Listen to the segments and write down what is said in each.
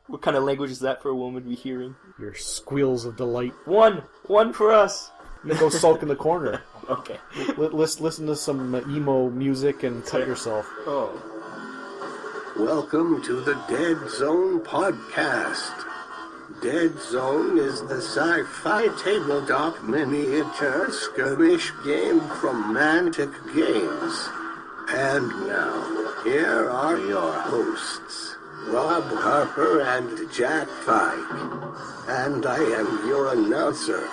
What kind of language is that for a woman to be hearing? Your squeals of delight. One for us. You go sulk in the corner. Okay. Listen to some emo music and cut yourself. Oh. Welcome to the Deadzone podcast. Deadzone is the sci-fi tabletop miniature skirmish game from Mantic Games. And now, here are your hosts, Rob Harper and Jack Pike. And I am your announcer,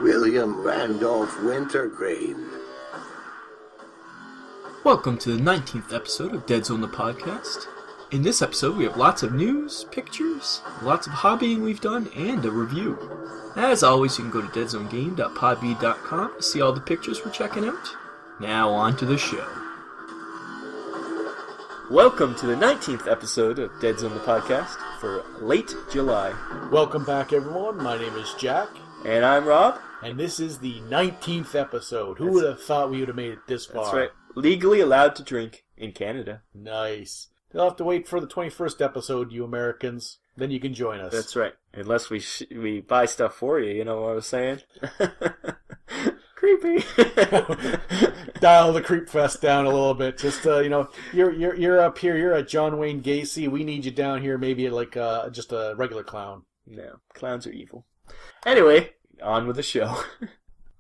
William Randolph Wintergreen. Welcome to the 19th episode of Deadzone the podcast. In this episode, we have lots of news, pictures, lots of hobbying we've done, and a review. As always, you can go to deadzonegame.podbean.com to see all the pictures we're checking out. Now on to the show. Welcome to the 19th episode of Deadzone the podcast for late July. Welcome back, everyone. My name is Jack. And I'm Rob. And this is the 19th episode. Who would have thought we would have made it this far? That's right. Legally allowed to drink in Canada. Nice. You'll have to wait for the 21st episode, you Americans. Then you can join us. That's right. Unless we buy stuff for you, you know what I was saying? Creepy. Dial the creep fest down a little bit. Just you're up here. You're at John Wayne Gacy. We need you down here. Maybe like just a regular clown. No, clowns are evil. Anyway, on with the show.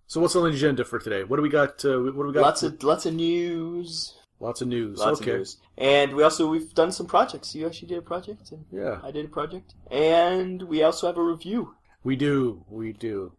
So what's on the agenda for today? What do we got? Lots of news. Lots of news. Lots of news. And we've done some projects. You actually did a project. And yeah. I did a project. And we also have a review. We do.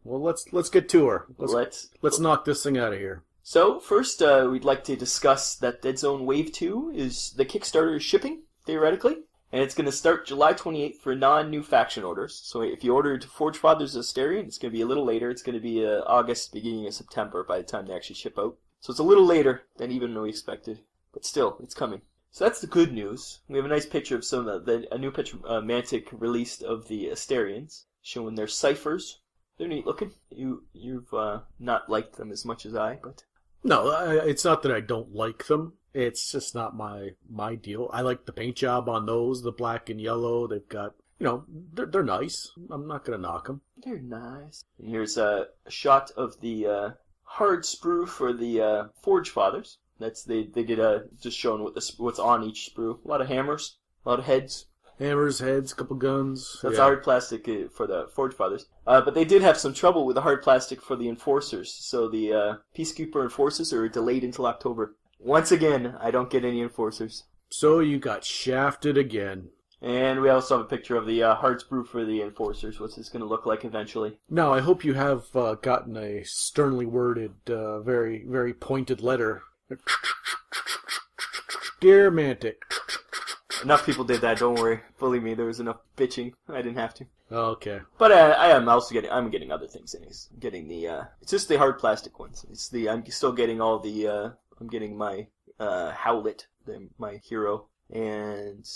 Well, let's get to her. Let's knock this thing out of here. So first, we'd like to discuss that Deadzone Wave 2 is the Kickstarter is shipping theoretically, and it's going to start July 28th for non-new faction orders. So if you ordered Forge Fathers Asterion, it's going to be a little later. It's going to be August, beginning of September by the time they actually ship out. So it's a little later than even we expected, but still, it's coming. So that's the good news. We have a nice picture of a new picture Mantic released of the Asterions, showing their ciphers. They're neat looking. You've not liked them as much as I, but no, it's not that I don't like them. It's just not my deal. I like the paint job on those, the black and yellow. They've got, they're nice. I'm not gonna knock them. They're nice. And here's a shot of the hard sprue for the Forge Fathers. They did just showing what's on each sprue. A lot of hammers, a lot of heads. Hammers, heads, a couple guns. That's hard plastic for the Forge Fathers. But they did have some trouble with the hard plastic for the Enforcers. So the Peacekeeper Enforcers are delayed until October. Once again, I don't get any Enforcers. So you got shafted again. And we also have a picture of the hard sprue for the Enforcers. What's this going to look like eventually? Now, I hope you have gotten a sternly worded, very, very pointed letter. Dear Mantic. Enough people did that, don't worry. Believe me, there was enough bitching. I didn't have to. Okay. But I'm getting other things anyways. I'm getting it's just the hard plastic ones. I'm still getting all the, I'm getting my, Howlet, my hero, and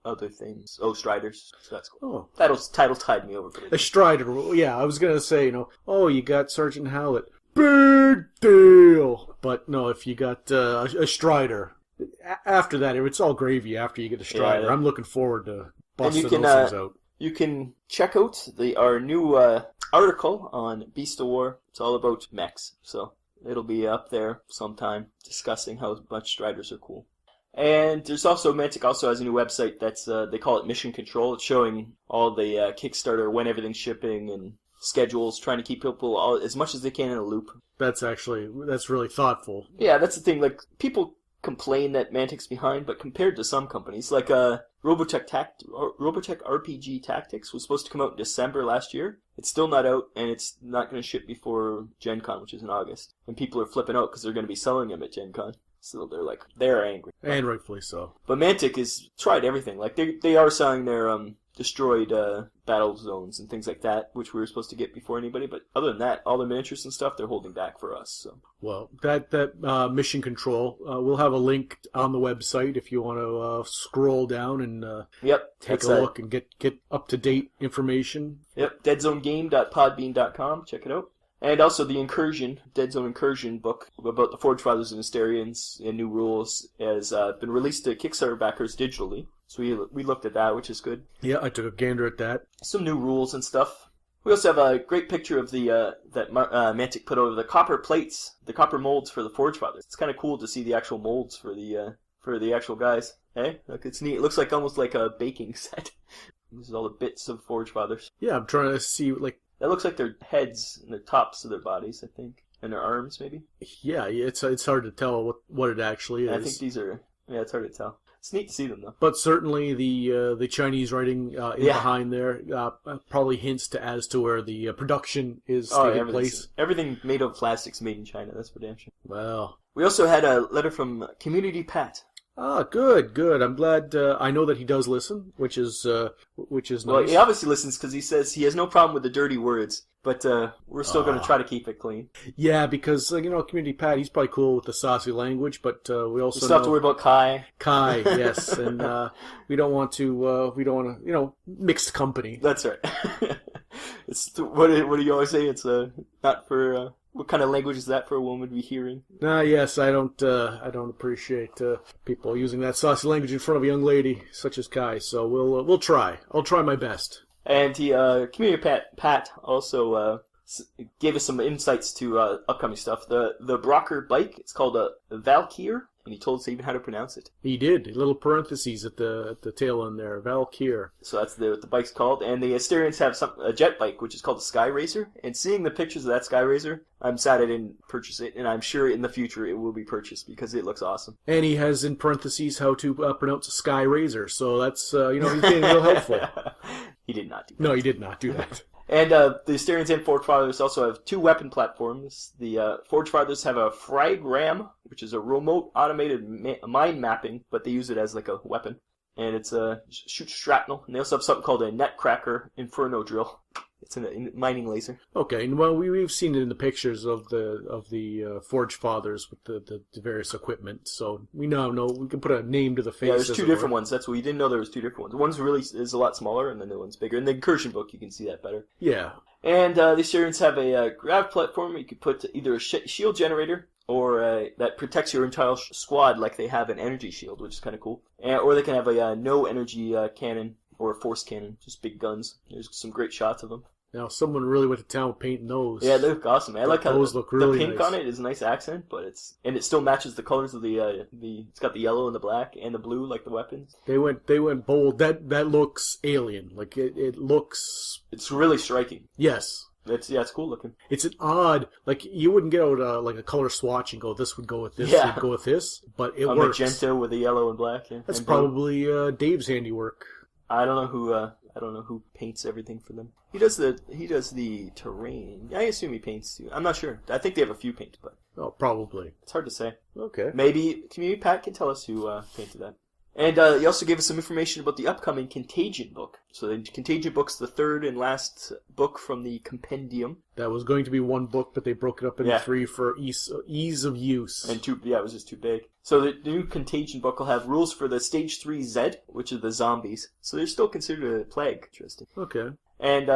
other things. Oh, Striders. So that's cool. Oh. Title tied me over. A Strider. Yeah, I was going to say, you got Sergeant Howlet. Big deal. But no, if you got a Strider, after that, it's all gravy after you get a Strider. Yeah. I'm looking forward to busting those things out. You can check out our new article on Beast of War. It's all about mechs, so it'll be up there sometime discussing how much Striders are cool. And there's also, Mantic also has a new website that's, they call it Mission Control. It's showing all the Kickstarter, when everything's shipping, and schedules, trying to keep people as much as they can in a loop. That's really thoughtful. Yeah, that's the thing. Like, people complain that Mantic's behind, but compared to some companies, like Robotech RPG Tactics was supposed to come out in December last year. It's still not out, and it's not going to ship before Gen Con, which is in August. And people are flipping out because they're going to be selling them at Gen Con. So they're angry. And rightfully so. But Mantic has tried everything. Like, they are selling their destroyed battle zones and things like that, which we were supposed to get before anybody. But other than that, all the miniatures and stuff, they're holding back for us. So. Well, that Mission Control, we'll have a link on the website if you want to scroll down and take a look and get up-to-date information. Yep, deadzonegame.podbean.com. Check it out. And also the Incursion, Deadzone Incursion book about the Forge Fathers and Asterions and new rules has been released to Kickstarter backers digitally. So we looked at that, which is good. Yeah, I took a gander at that. Some new rules and stuff. We also have a great picture of the that Mantic put over the copper plates, the copper molds for the Forge Fathers. It's kind of cool to see the actual molds for the actual guys. Hey, look, it's neat. It looks like almost like a baking set. This is all the bits of Forge Fathers. Yeah, I'm trying to see, like... That looks like their heads and the tops of their bodies, I think. And their arms, maybe? Yeah, it's hard to tell what it actually is. I think these are... Yeah, it's hard to tell. It's neat to see them, though. But certainly the Chinese writing behind there probably hints as to where the production is taking place. Everything made of plastics made in China, that's for damn sure. Well... We also had a letter from Community Pat. Ah, good. I'm glad. I know that he does listen, which is nice. Well, he obviously listens because he says he has no problem with the dirty words, but we're still going to try to keep it clean. Yeah, because Community Pat, he's probably cool with the saucy language, but we also still have to worry about Kai. Kai, yes, and we don't want to mixed company. That's right. It's what do you always say? It's not for. What kind of language is that for a woman to be hearing? Yes, I don't appreciate people using that saucy language in front of a young lady such as Kai. So we'll try. I'll try my best. And he, Community Pat also gave us some insights to upcoming stuff. The Brocker bike, it's called a Valkyr, and he told us even how to pronounce it. He did. Little parentheses at the tail end there, Valkyr. So that's what the bike's called. And the Asterians have a jet bike, which is called the Sky Racer. And seeing the pictures of that Sky Racer, I'm sad I didn't purchase it, and I'm sure in the future it will be purchased because it looks awesome. And he has in parentheses how to pronounce Sky Razor, so that's he's being real helpful. He did not do that. No, he did not do that. And the Asterians and Forge Fathers also have two weapon platforms. The Forge Fathers have a Frag Ram, which is a remote automated mine mapping, but they use it as like a weapon. And it's shoots shrapnel. And they also have something called a Netcracker Inferno Drill. It's a mining laser. Okay, well, we've seen it in the pictures of the Forge Fathers with the various equipment, so we now know we can put a name to the face. Yeah, there's two different ones. That's what we didn't know there was two different ones. One's really is a lot smaller, and then the one's bigger. In the incursion book, you can see that better. Yeah. And the Assyrians have a grav platform where you could put either a shield generator or that protects your entire squad, like they have an energy shield, which is kind of cool. Or they can have a no energy cannon or a force cannon, just big guns. There's some great shots of them. Now, someone really went to town painting those. Yeah, they look awesome. I like how those look really the pink nice. on it is a nice accent, but it still matches the colors of the it's got the yellow and the black and the blue like the weapons. They went bold. That looks alien. Like it looks. It's really striking. Yes. It's cool looking. It's an odd, like you wouldn't get out like a color swatch and go, this would go with this, Yeah. would go with this, but it a works. Magenta with the yellow and black. Yeah, That's and probably Dave's handiwork. I don't know who paints everything for them. He does the terrain. I assume he paints too. I'm not sure. I think they have a few paints, but Oh, probably. it's hard to say. Okay. Maybe Community Pat can tell us who painted that. And he also gave us some information about the upcoming Contagion book. So the Contagion book's the third and last book from the compendium. That was going to be one book, but they broke it up into Yeah. three for ease of use. And it was just too big. So the new Contagion book will have rules for the Stage 3 Z, which are the zombies. So they're still considered a plague. Interesting. Okay. And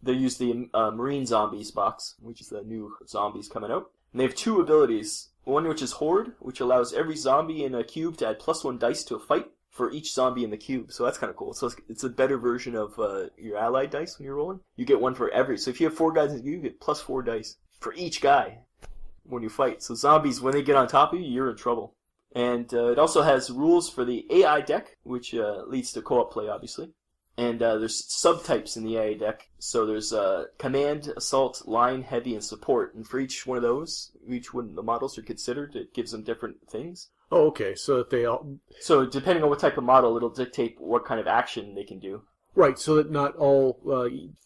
they use the Marine Zombies box, which is the new zombies coming out. And they have two abilities. One which is Horde, which allows every zombie in a cube to add +1 dice to a fight for each zombie in the cube. So that's kind of cool. So it's a better version of your allied dice when you're rolling. You get one for every. So if you have 4 guys in the cube, you get +4 dice for each guy when you fight. So zombies, when they get on top of you, you're in trouble. And it also has rules for the AI deck, which leads to co-op play, obviously. And there's subtypes in the AI deck. So there's Command, Assault, Line, Heavy, and Support. And for each one of those, each one of the models are considered. It gives them different things. Oh, okay. So that they all... So depending on what type of model, it'll dictate what kind of action they can do. Right, so that not all...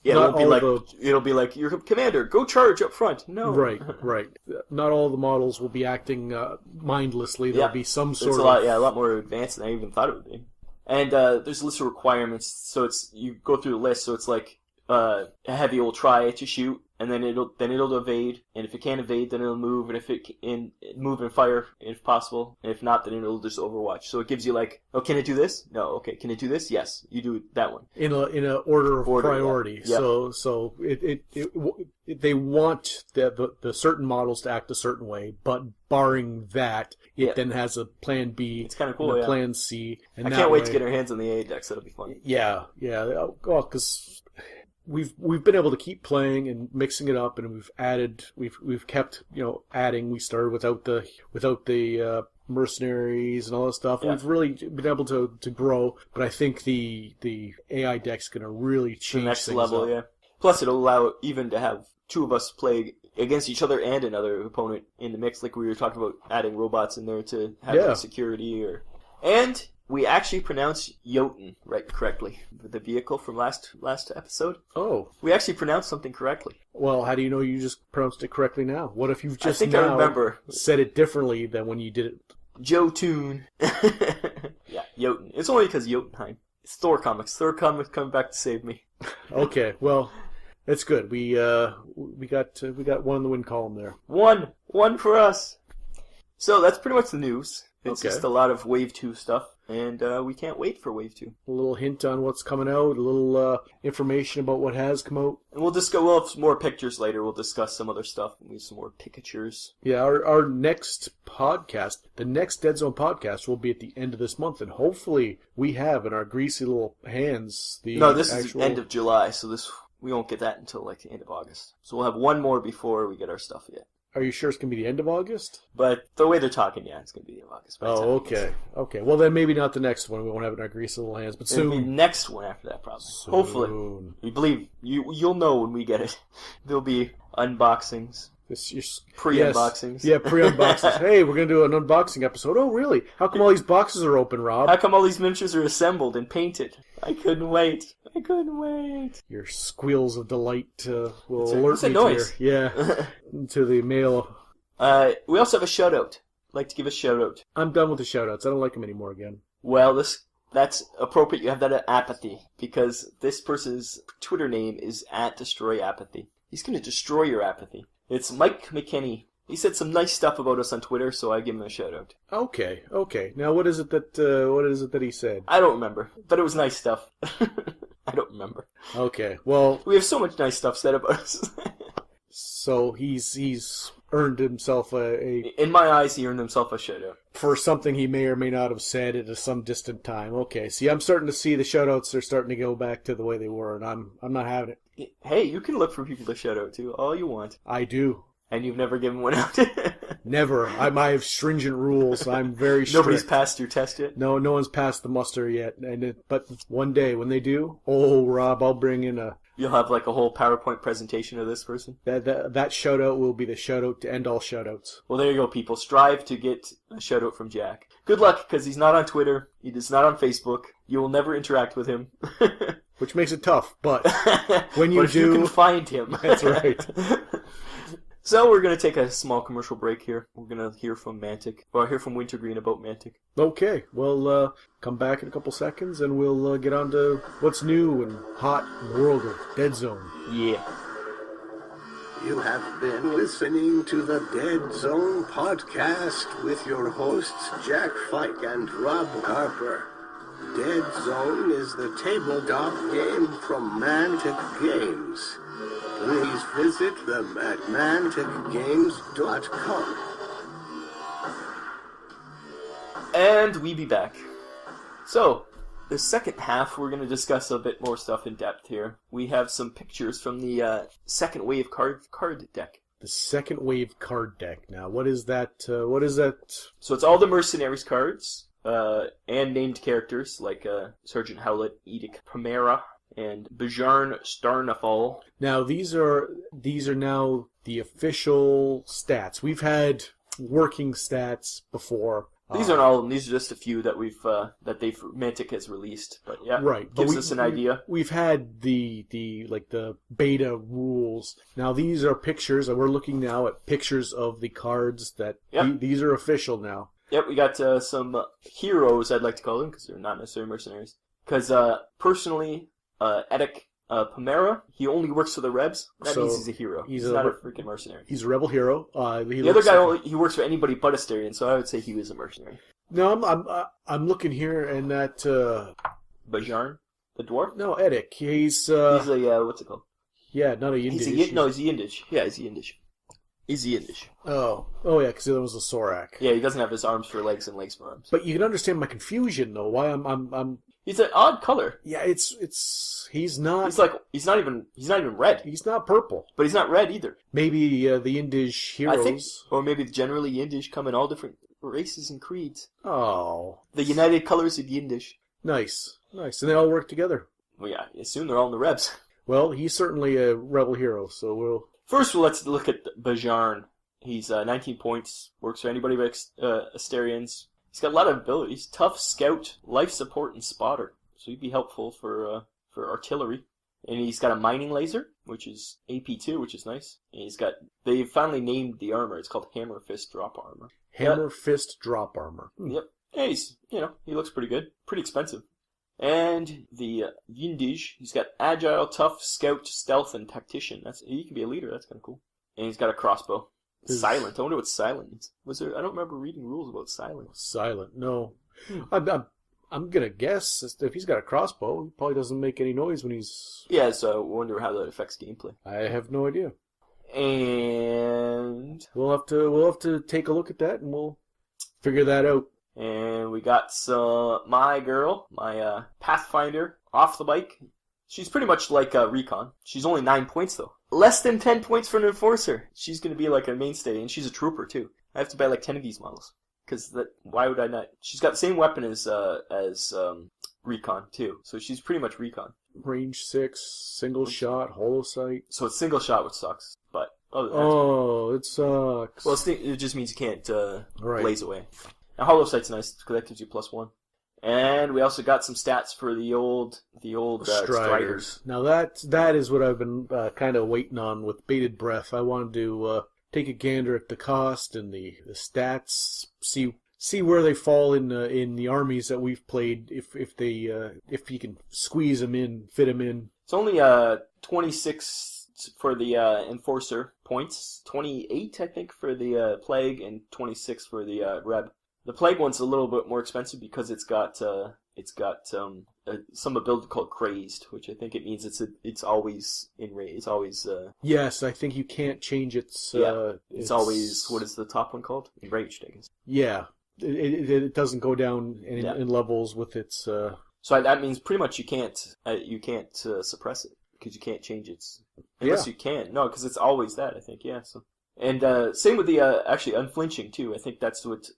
It'll be like, your commander, go charge up front. No. Right. Not all the models will be acting mindlessly. There'll be some sort of... a lot more advanced than I even thought it would be. And there's a list of requirements, so you go through the list, so it's like a heavy will try to shoot, and then it'll evade, and if it can't evade, then it'll move, and if it can move and fire if possible, and if not, then it'll just Overwatch. So it gives you like, oh, can it do this? No. Okay, can it do this? Yes, you do that one in a order of priority. Yeah. So they want the certain models to act a certain way, but barring that, it then has a plan B. It's kind of cool. And a plan C. And I can't wait to get our hands on the A decks. That'll be fun. Yeah. Well, because we've been able to keep playing and mixing it up, and we've kept adding. We started without the mercenaries and all that stuff. Yeah. We've really been able to grow, but I think the AI deck's going to really change the next things level. up. Yeah. Plus, it'll allow even to have two of us play against each other and another opponent in the mix, like we were talking about adding robots in there to have security. And we actually pronounced Jotun correctly. The vehicle from last episode. Oh. We actually pronounced something correctly. Well, how do you know you just pronounced it correctly now? What if you've just I remember. said it differently than when you did it? Jotun. Yeah, Jotun. It's only because Jotunheim. It's Thor comics. Thor comics coming back to save me. Okay, well, it's good. We got one in the win column there. One for us. So that's pretty much the news. It's Okay. just a lot of Wave 2 stuff, and we can't wait for Wave 2. A little hint on what's coming out, a little information about what has come out. And we'll have some more pictures later. We'll discuss some other stuff. We have some more Pikachus. Yeah, our next podcast, the next Deadzone podcast, will be at the end of this month, and hopefully we have in our greasy little hands the this is the end of July, so we won't get that until like the end of August. So we'll have one more before we get our stuff yet. Are you sure it's going to be the end of August? But the way they're talking, it's going to be the end of August. Oh, okay. Okay, well then maybe not the next one. We won't have it in our greasy little hands, but It'll soon. be next one after that, probably. Soon. Hopefully. We believe. You'll know when we get it. There'll be unboxings. Pre-unboxings. Yes. Yeah, pre-unboxings. Hey, we're going to do an unboxing episode. Oh, really? How come all these boxes are open, Rob? How come all these miniatures are assembled and painted? I couldn't wait. Your squeals of delight will It's a alert me noise. to the mail. We also have a shout-out. I'd like to give a shout-out. I'm done with the shout-outs. I don't like them anymore again. Well, that's appropriate. You have that at apathy, because this person's Twitter name is @DestroyApathy. He's going to destroy your apathy. It's Mike McKinney. He said some nice stuff about us on Twitter, so I give him a shout-out. Okay. Now, what is it that he said? I don't remember, but it was nice stuff. I don't remember. Okay. Well, we have so much nice stuff said about us. So he's earned himself a in my eyes, he earned himself a shout-out for something he may or may not have said at some distant time. Okay. See, I'm starting to see the shout-outs are starting to go back to the way they were, and I'm not having it. Hey, you can look for people to shout out to all you want. I do. And you've never given one out? Never. I have stringent rules. I'm very strict. Nobody's passed your test yet? No one's passed the muster yet. But one day, when they do, oh, Rob, I'll bring in a... You'll have like a whole PowerPoint presentation of this person? That shout-out will be the shout-out to end all shout-outs. Well, there you go, people. Strive to get a shout-out from Jack. Good luck, because he's not on Twitter. He is not on Facebook. You will never interact with him. Which makes it tough, but when you if you can find him. That's right. So we're going to take a small commercial break here. We're going to hear from Mantic, or hear from Wintergreen about Mantic. Okay, well, come back in a couple seconds and we'll get on to what's new and hot in the world of Deadzone. Yeah. You have been listening to the Deadzone podcast with your hosts Jack Fike and Rob Harper. Deadzone is the tabletop game from Mantic Games. Please visit them at manticgames.com. And we be back. So, the second half, we're going to discuss a bit more stuff in depth here. We have some pictures from the second wave card deck. The second wave card deck. Now, what is that? What is that? So it's all the Mercenaries cards, and named characters like Sergeant Howlett, Edict Primera, and Bajarn Starnafall. Now these are now the official stats. We've had working stats before. These aren't all of them. These are just a few that Mantic has released. But yeah, right. Gives us an idea. We've had the beta rules. Now these are pictures, and we're looking now at pictures of the cards that these are official now. Yep, we got some heroes, I'd like to call them, because they're not necessarily mercenaries. Because personally, Edic, Pomera, he only works for the Rebs. That So, means he's a hero. He's not a freaking mercenary. He's a rebel hero. The other guy, he works for anybody but Asterion, so I would say he was a mercenary. No, I'm looking here, and that Bajarn, the dwarf? no, Edic. He's a, what's it called? yeah, not a Yindish. He's a Yindish. Yeah, he's a Yindish. He's a Yindish. Oh yeah, because the other was a Sorak. Yeah, he doesn't have his arms for legs and legs for arms. But you can understand my confusion though. Why I'm He's an odd color. yeah, he's not He's not even red. he's not purple. But he's not red either. Maybe the Yindish heroes. I think, or maybe generally Yindish come in all different races and creeds. Oh, The United Colors of Yindish. nice, and they all work together. Well, yeah, assume they're all in the Rebs. Well, he's certainly a rebel hero, so we'll. First, let's look at Bajarn. He's 19 points, works for anybody but Asterians. He's got a lot of abilities. Tough, scout, life support, and spotter. So he'd be helpful for artillery. And he's got a mining laser, which is AP2, which is nice. And they finally named the armor. It's called Hammer Fist Drop Armor. Hammer Fist Drop Armor. Yep. Yeah, he looks pretty good. Pretty expensive. And the Yindish, he's got agile, tough, scout, stealth, and tactician. He can be a leader. That's kind of cool. And he's got a crossbow. Silent. I wonder what silent means. I don't remember reading rules about silent. Silent. No. I'm gonna guess if he's got a crossbow, he probably doesn't make any noise when he's. Yeah, so I wonder how that affects gameplay. I have no idea. And We'll have to take a look at that, and we'll figure that out. And we got my girl, my Pathfinder, off the bike. She's pretty much like Recon. She's only 9 points, though. Less than 10 points for an Enforcer. She's going to be like a mainstay, and she's a Trooper, too. I have to buy like 10 of these models. Because why would I not? She's got the same weapon as Recon, too. So she's pretty much Recon. Range 6, single shot, hollow sight. So it's single shot, which sucks. But it sucks. well, it just means you can't Right. blaze away. Now, hollow sight's nice because that gives you +1. And we also got some stats for the old Striders. Now that is what I've been kind of waiting on with bated breath. I wanted to take a gander at the cost and the stats, see where they fall in the armies that we've played. If you can squeeze them in, fit them in. It's only 26 for the Enforcer points, 28 I think for the Plague, and 26 for the Reb. The Plague one's a little bit more expensive because it's got some ability called Crazed, which I think it means it's always in range. It's always Yes, I think you can't change its. it's always, what is the top one called? Enraged, I guess. Yeah, it doesn't go down in levels with its. So that means pretty much you can't suppress it because you can't change its unless you can. No, because it's always that, I think. Yeah. So. And same with the actually unflinching too. I think that's what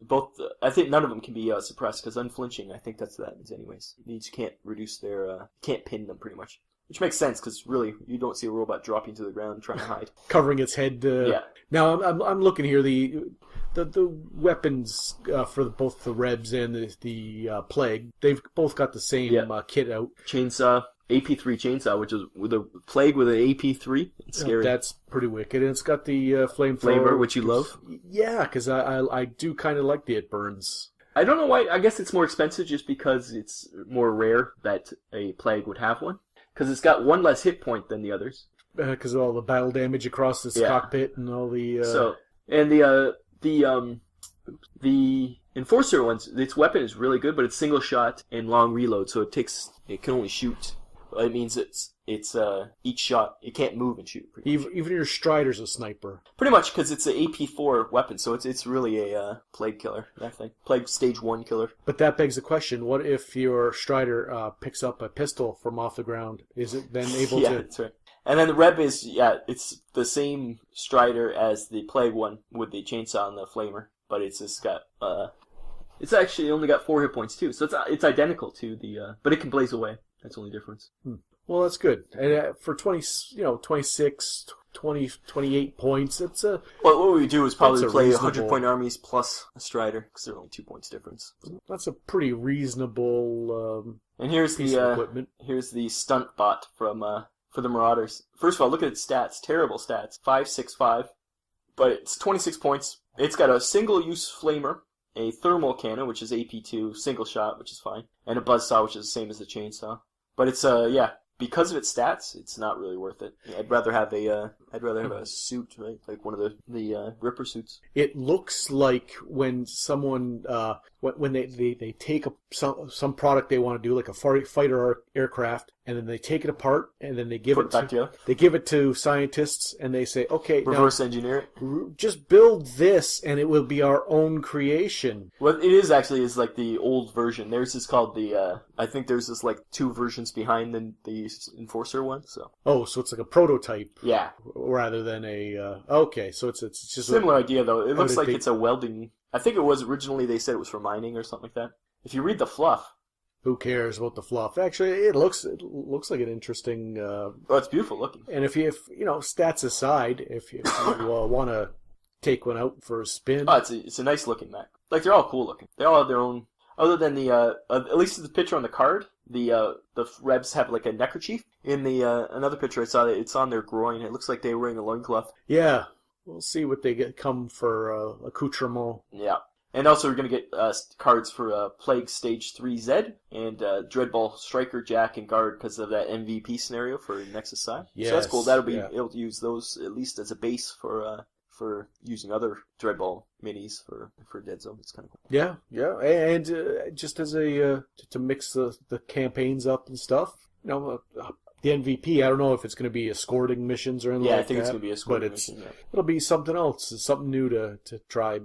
I think none of them can be suppressed because unflinching. I think that's what that means anyways. It means you can't reduce their can't pin them pretty much, which makes sense because really you don't see a robot dropping to the ground trying to hide, covering its head. Yeah. Now I'm looking here. The weapons for both the Rebs and the Plague, they've both got the same kit out. Chainsaw. AP3 chainsaw, which is with a Plague with an AP3. It's scary. That's pretty wicked. And it's got the flamethrower, which you love. Yeah, because I do kind of like the it burns. I don't know why. I guess it's more expensive just because it's more rare that a Plague would have one. Because it's got one less hit point than the others. Because of all the battle damage across this cockpit and all the. And the Enforcer ones, its weapon is really good, but it's single shot and long reload, so it can only shoot. It means it's each shot. It can't move and shoot. Even your Strider's a sniper. Pretty much, because it's an AP4 weapon, so it's really a Plague killer, that thing. Plague stage 1 killer. But that begs the question, what if your Strider picks up a pistol from off the ground? Is it then able to... Yeah, that's right. And then the Reb is, it's the same Strider as the Plague one with the chainsaw and the flamer, but it's just got... it's actually only got 4 hit points, too, so it's identical to the... but it can blaze away. That's the only difference. Well, that's good. And for 26, 20, 28 points, it's a... Well, what we do is probably play 100-point armies plus a Strider, because they're only 2 points difference. That's a pretty reasonable and here's piece of equipment. Here's the stunt bot for the Marauders. First of all, look at its stats. Terrible stats. 5.65. But it's 26 points. It's got a single-use flamer, a thermal cannon, which is AP2, single shot, which is fine, and a buzzsaw, which is the same as the chainsaw. But it's because of its stats, it's not really worth it. I'd rather have a suit, right? Like one of the Ripper suits. It looks like when someone when they take some product they want to do, like a fighter aircraft, and then they take it apart and then they give it to scientists and they say, okay, reverse engineer it. Just build this and it will be our own creation. Well, it is like the old version. Theirs is called the I think there's this like 2 versions behind the Enforcer one. So so it's like a prototype. Yeah. Rather than a okay, so it's just similar idea though. It looks like it's a welding. I think it was originally they said it was for mining or something like that. If you read the fluff. Who cares about the fluff? Actually, it looks like an interesting. It's beautiful looking. And if stats aside, if you want to take one out for a spin, it's a nice looking mech. Like they're all cool looking. They all have their own. Other than the at least the picture on the card, the Rebs have like a neckerchief. In the another picture I saw, it's on their groin. It looks like they were wearing a loincloth. Yeah, we'll see what they come for accoutrement. Yeah. And also we're going to get cards for Plague Stage 3Z and Dreadball Striker, Jack, and Guard because of that MVP scenario for Nexus Side. Yes, so that's cool. That'll be able to use those at least as a base for using other Dreadball minis for Deadzone. It's kind of cool. Yeah, and just as a to mix the campaigns up and stuff. The MVP, I don't know if it's going to be escorting missions or anything like that. Yeah, I think it's going to be escorting missions. Yeah. It'll be something else, something new to try.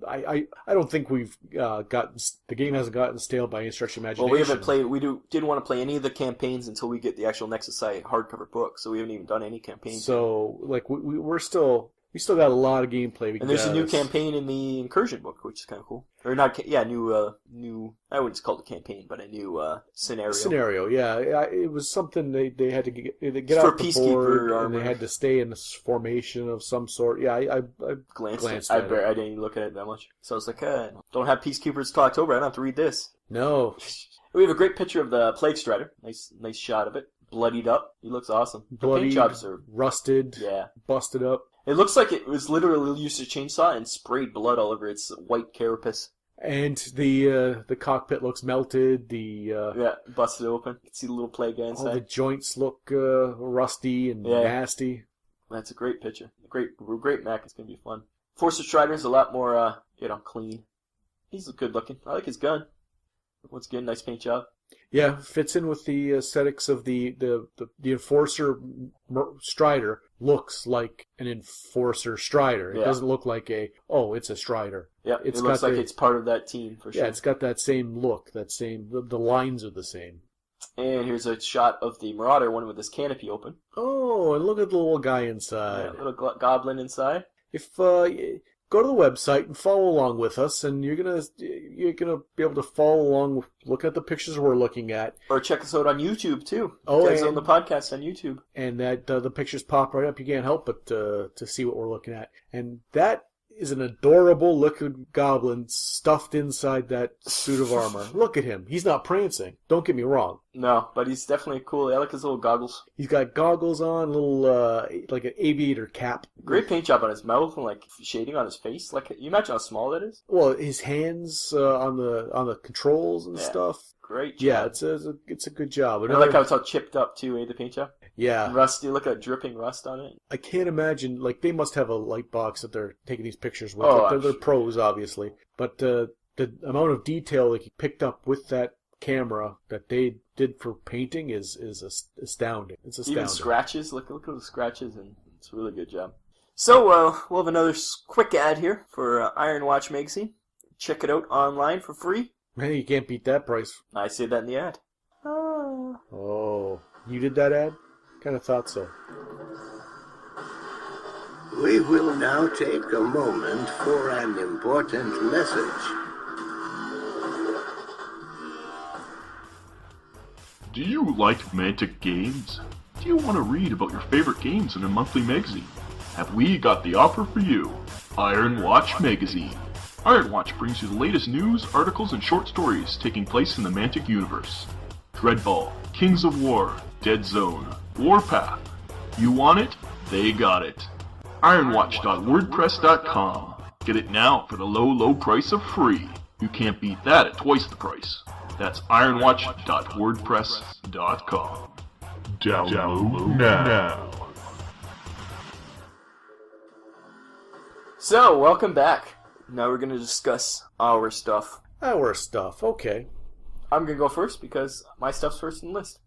I don't think we've the game hasn't gotten stale by any stretch of imagination. Well, we haven't played. Didn't want to play any of the campaigns until we get the actual Nexus Site hardcover book. So we haven't even done any campaigns. So like we still got a lot of gameplay. And there's a new campaign in the Incursion book, which is kind of cool. Or not, new. I wouldn't call it a campaign, but a new scenario. Scenario, yeah. It was something they had to get for out the board, armor. and they had to stay in this formation of some sort. Yeah, I glanced at it. I didn't even look at it that much. So I was like, don't have Peacekeepers till October. I don't have to read this. No. We have a great picture of the Plague Strider. Nice shot of it. Bloodied up. He looks awesome. Bloody, the paint jobs are rusted. Yeah. Busted up. It looks like it was literally used a chainsaw and sprayed blood all over its white carapace. And the cockpit looks melted. Busted open. You can see the little plague guy inside. All the joints look rusty and nasty. That's a great picture. Great mech. It's gonna be fun. Forcer Strider's a lot more clean. He's good looking. I like his gun. Once again, nice paint job. Yeah, fits in with the aesthetics of the Enforcer Strider. Looks like an Enforcer Strider. It doesn't look like it's a Strider. Yeah, it looks like it's part of that team for sure. Yeah, it's got that same look, the lines are the same. And here's a shot of the Marauder, one with his canopy open. Oh, and look at the little guy inside. Yeah, little goblin inside. If go to the website and follow along with us, and you're gonna be able to follow along, look at the pictures we're looking at, or check us out on YouTube too. Deadzone the podcast on YouTube, and that the pictures pop right up. You can't help but to see what we're looking at, and that is an adorable liquid goblin stuffed inside that suit of armor. Look at him. He's not prancing. Don't get me wrong. No, but he's definitely cool. I like his little goggles. He's got goggles on, little like an aviator cap. Great paint job on his mouth and like shading on his face. Like, you imagine how small that is? Well, his hands on the controls and stuff. Great job. Yeah, it's a good job. I like how it's all chipped up too, the paint job. Yeah. Rusty, look at dripping rust on it. I can't imagine, like, they must have a light box that they're taking these pictures with. Oh, they're pros, obviously. But the amount of detail that he picked up with that camera that they did for painting is astounding. It's astounding. Even scratches, look at the scratches, and it's a really good job. So, we'll have another quick ad here for Iron Watch magazine. Check it out online for free. Man, you can't beat that price. I say that in the ad. Oh, you did that ad? Kind of thought so. We will now take a moment for an important message. Do you like Mantic games? Do you want to read about your favorite games in a monthly magazine? Have we got the offer for you? Iron Watch Magazine. Iron Watch brings you the latest news, articles, and short stories taking place in the Mantic universe. Dreadball, Kings of War, Deadzone, Warpath. You want it? They got it. Ironwatch.wordpress.com. Get it now for the low price of free. You can't beat that at twice the price. That's ironwatch.wordpress.com. Download now. So, welcome back. Now we're going to discuss our stuff. Our stuff, okay. I'm going to go first because my stuff's first in the list.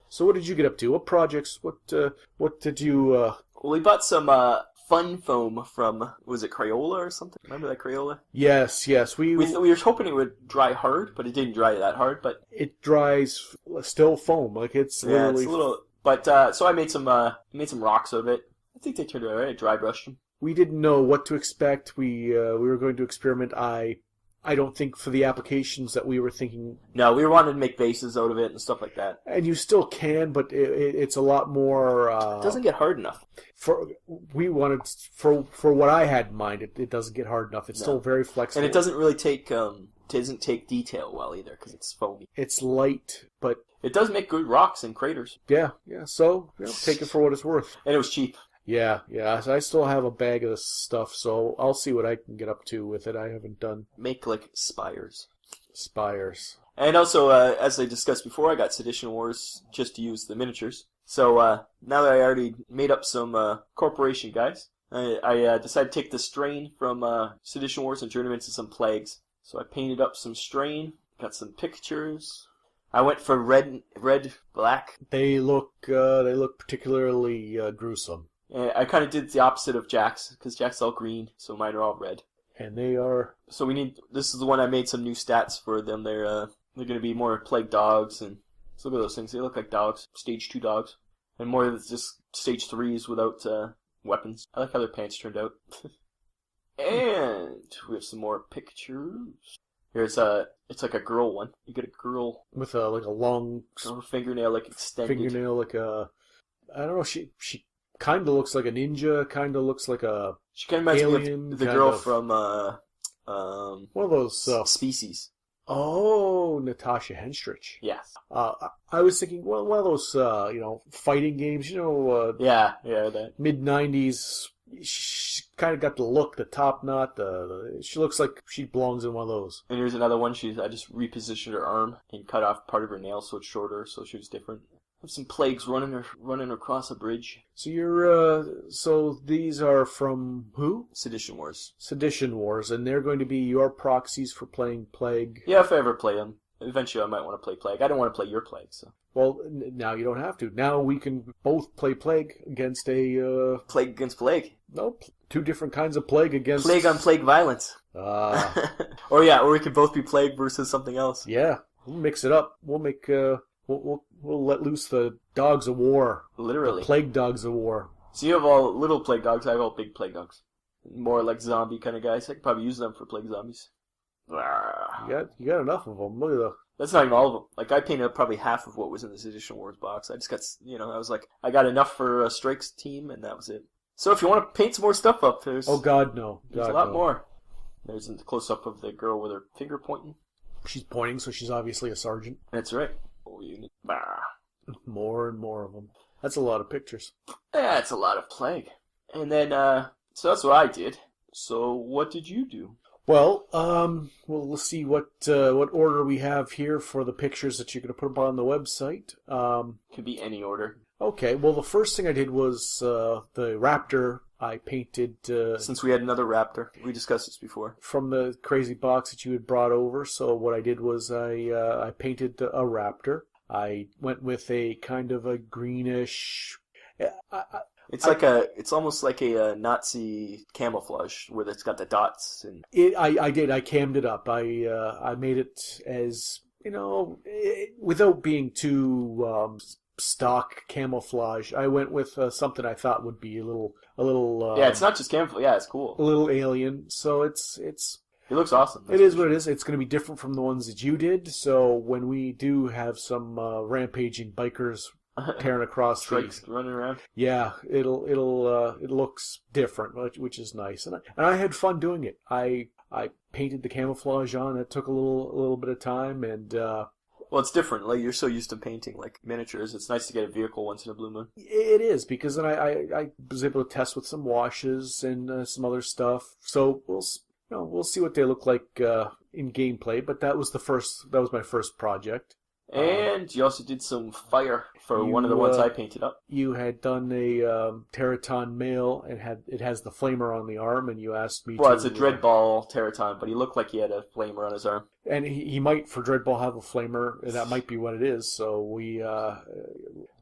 So what did you get up to? What projects? What did you... Well, we bought some fun foam from, was it Crayola or something? Remember that Crayola? Yes. We were hoping it would dry hard, but it didn't dry that hard. But it dries still foam. Like it's literally... it's a little... But, so I made some rocks out of it. I think they turned out alright. I dry brushed them. We didn't know what to expect. We were going to experiment. I don't think for the applications that we were thinking... No, we wanted to make bases out of it and stuff like that. And you still can, but it's a lot more... it doesn't get hard enough. For what I had in mind, it doesn't get hard enough. It's still very flexible. And it doesn't really take detail well either because it's foamy. It's light, but... It does make good rocks and craters. Yeah. So, take it for what it's worth. And it was cheap. Yeah. So I still have a bag of this stuff, so I'll see what I can get up to with it. I haven't done... Make, like, spires. Spires. And also, as I discussed before, I got Sedition Wars just to use the miniatures. So, now that I already made up some corporation guys, I decided to take the strain from Sedition Wars and turn them into some plagues. So I painted up some strain, got some pictures... I went for red, black. They look particularly gruesome. And I kind of did the opposite of Jack's, because Jack's all green, so mine are all red. And they are... So this is the one I made some new stats for them. They're going to be more plague dogs, and so look at those things. They look like dogs, stage 2 dogs. And more of just stage 3s without weapons. I like how their pants turned out. And we have some more pictures. Here's it's like a girl one. You get a girl with a long her fingernail like extended. Fingernail like a, I don't know. She kind of looks like a ninja. Kind of looks like a. She kind of reminds me of the girl from one of those Species. Oh, Natasha Henstridge. Yes. I was thinking, well, one of those fighting games. Yeah, that mid-90s. She kind of got the look, the top knot. She looks like she belongs in one of those. And here's another one. I just repositioned her arm and cut off part of her nail so it's shorter, so she was different. I have some plagues running across a bridge. So so these are from who? Sedition Wars. Sedition Wars, and they're going to be your proxies for playing Plague. Yeah, if I ever play them. Eventually I might want to play Plague. I don't want to play your Plague, so. Well, now you don't have to. Now we can both play Plague against a... Plague against Plague. No, 2 different kinds of Plague against... Plague on Plague violence. Or we could both be Plague versus something else. Yeah, we'll mix it up. We'll make... We'll let loose the dogs of war. Literally. The Plague dogs of war. So you have all little Plague dogs, I have all big Plague dogs. More like zombie kind of guys. I could probably use them for Plague zombies. You got enough of them. Look at the... That's not even all of them. Like, I painted up probably half of what was in the Sedition Wars box. I just got, I was like, I got enough for a Strikes team, and that was it. So if you want to paint some more stuff up, there's... Oh, God, no. There's a lot more. There's a close-up of the girl with her finger pointing. She's pointing, so she's obviously a sergeant. That's right. Oh, More and more of them. That's a lot of pictures. Yeah, it's a lot of Plague. And then, so that's what I did. So what did you do? Well, let's see what order we have here for the pictures that you're going to put up on the website. Could be any order. Okay, well, the first thing I did was the raptor I painted... Since we had another raptor. We discussed this before. From the crazy box that you had brought over. So what I did was I painted a raptor. I went with a kind of a greenish... It's almost like a Nazi camouflage where it's got the dots and. I did. I cammed it up. I made it as without being too stock camouflage. I went with something I thought would be a little. Yeah, it's not just camouflage. Yeah, it's cool. A little alien. So it's. It looks awesome. It is what it is. It's going to be different from the ones that you did. So when we do have some rampaging bikers tearing across Strikes running around. Yeah, it looks different, which is nice, and I had fun doing it. I painted the camouflage on. It took a little bit of time, and well, it's different. Like, you're so used to painting like miniatures. It's nice to get a vehicle once in a blue moon. It is, because then I was able to test with some washes and some other stuff. So we'll see what they look like in gameplay. But that was my first project. And you also did some fire for one of the you, ones I painted up. You had done a Teraton male, and it has the flamer on the arm, and you asked me Well, to... it's a Dreadball Teraton, but he looked like he had a flamer on his arm. And he might, for Dreadball, have a flamer, and that might be what it is, so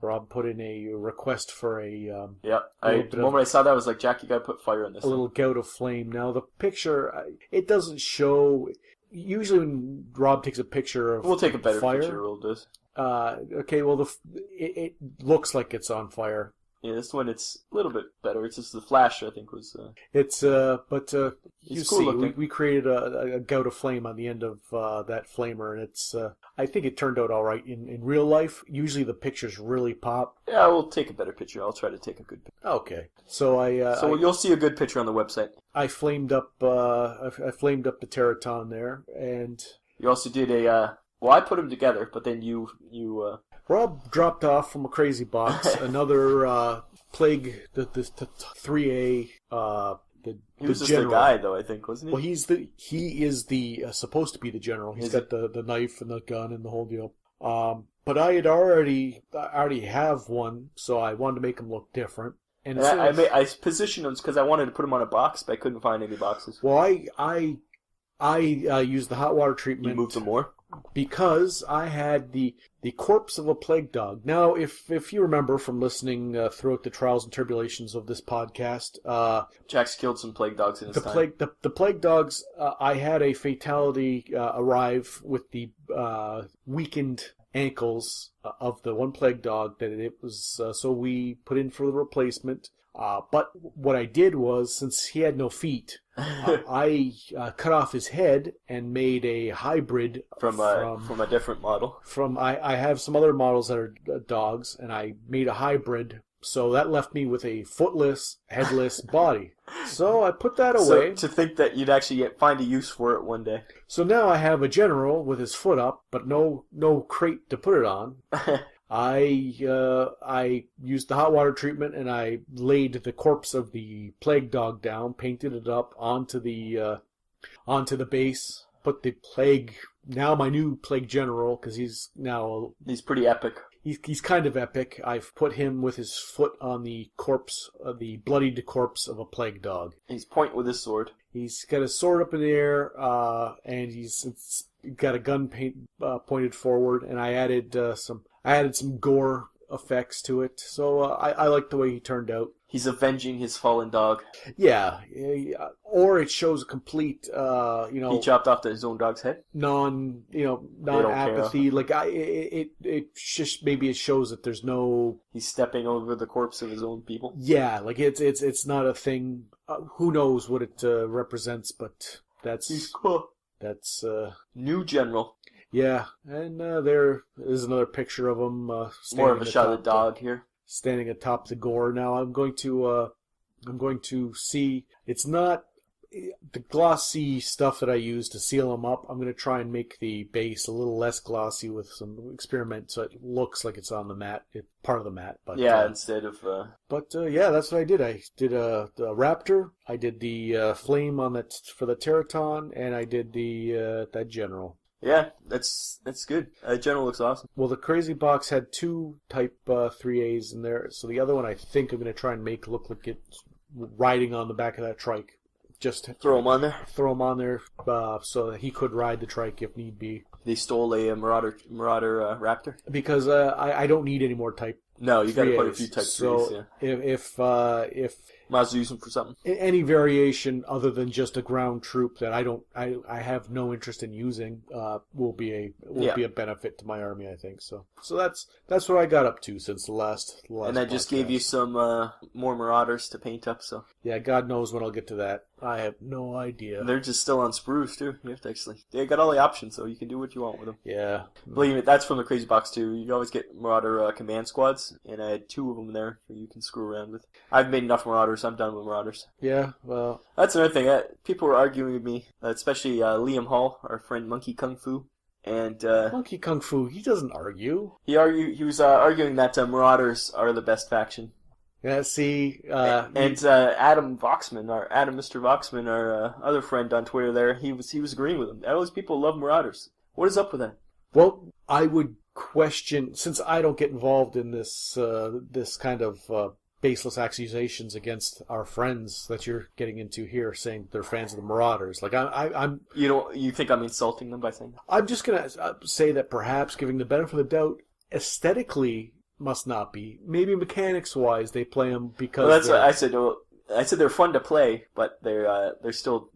Rob put in a request for a... The moment I saw that, I was like, Jack, you gotta put fire on this. A little gout of flame. Now, the picture, it doesn't show... Usually when Rob takes a picture of We'll take a better fire, picture, we'll do. okay, well, it looks like it's on fire. Yeah, this one, it's a little bit better. It's just the flash, I think, was... You cool see, looking. we created a gout of flame on the end of that flamer, and it's, I think it turned out all right in real life. Usually the pictures really pop. Yeah, we'll take a better picture. I'll try to take a good picture. Okay. So you'll see a good picture on the website. I flamed up I flamed up the Teraton there, and You also did a... well, I put them together, but then you Rob dropped off from a crazy box another plague, the 3A he was just general. a guy, though, I think, wasn't he? Well, he is the supposed to be the general. He's got the knife and the gun and the whole deal. But I already have one, so I wanted to make him look different. And I positioned them because I wanted to put them on a box, but I couldn't find any boxes. Well, I used the hot water treatment. You moved them more? Because I had the corpse of a plague dog. Now, if you remember from listening throughout the trials and tribulations of this podcast, Jack's killed some plague dogs in his time. The plague dogs, I had a fatality arrive with the weakened ankles of the one plague dog that it was, so we put in for the replacement. But what I did was, since he had no feet, I cut off his head and made a hybrid from a different model. I have some other models that are dogs, and I made a hybrid. So that left me with a footless, headless body. So I put that away. So to think that you'd actually find a use for it one day. So now I have a general with his foot up, but no crate to put it on. I used the hot water treatment, and I laid the corpse of the plague dog down, painted it up onto the base, put the plague, now my new plague general, because he's pretty epic. He's kind of epic. I've put him with his foot on the corpse, the bloodied corpse of a plague dog. He's pointing with his sword. He's got his sword up in the air, and he's got a gun pointed forward, and I added some gore effects to it. So I like the way he turned out. He's avenging his fallen dog. Yeah, or it shows a complete, He chopped off his own dog's head. Non-apathy. Like it just maybe it shows that there's no. He's stepping over the corpse of his own people. Yeah, like it's not a thing. Who knows what it represents? But he's cool. That's new general. Yeah, and there is another picture of him. More of a shot of the dog here. Standing atop the gore. Now I'm going to see. It's not the glossy stuff that I use to seal them up. I'm going to try and make the base a little less glossy with some experiment, so it looks like it's on the mat, part of the mat. But instead of. Yeah, that's what I did. I did the raptor. I did the flame on that for the Teraton, and I did the that general. Yeah, that's good. General looks awesome. Well, the Crazy Box had two Type 3As in there, so the other one I think I'm going to try and make look like it's riding on the back of that trike. Just throw him on there? Throw him on there so that he could ride the trike if need be. They stole a Marauder Raptor? Because I don't need any more Type. No, you got to put a few Type 3s, so yeah. If might as well use them for something. Any variation other than just a ground troop that I have no interest in using will be a benefit to my army, I think. So that's what I got up to since the last and I just gave you some more Marauders to paint up. So yeah, God knows when I'll get to that. I have no idea. They're just still on sprues too. You have to they got all the options, so you can do what you want with them. Yeah, believe me, that's from the Crazy Box too. You always get Marauder command squads, and I had 2 of them there that you can screw around with. I've made enough Marauders. I'm done with Marauders. Yeah, well, that's another thing. People were arguing with me, especially Liam Hall, our friend Monkey Kung Fu. And Monkey Kung Fu, he doesn't argue. He was arguing that Marauders are the best faction. Yeah, see, Adam Voxman, Mr. Voxman, our other friend on Twitter there, he was agreeing with him. All these people love Marauders. What is up with that? Well, I would question, since I don't get involved in this this kind of baseless accusations against our friends that you're getting into here, saying they're fans of the Marauders. Like I'm You think I'm insulting them by saying that? I'm just gonna say that perhaps giving the benefit of the doubt, aesthetically must not be. Maybe mechanics wise, they play them because. Well, that's what I said. I said they're fun to play, but they're still